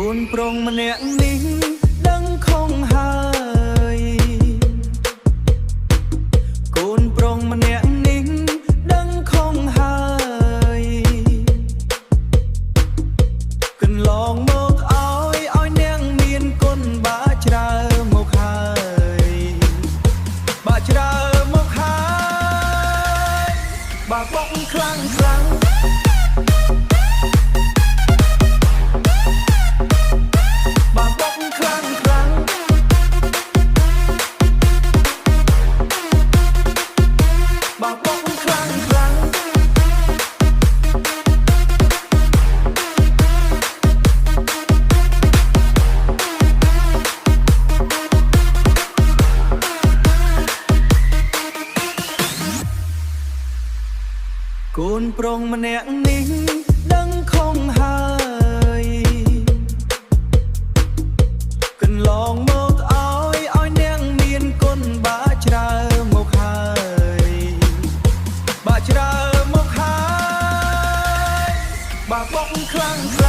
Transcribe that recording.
ូនប្រុងម្នាក់នេះដឹងខំហើយកូនប្រុងម្នាក់នេះដឹងខំហើយកន្លងមកឲ្យនាងមានគុណបាច្រើមកហើយបាច្រើមកហើយបាបងខ្លាំងខ្លាំងកូនប្រុងម្នាក់នេះដឹងខំហើយកន្លងមកឲ្យនាងមានគុណបាច្រើមកហើយបាច្រើមកហើយបាបងខ្លាំង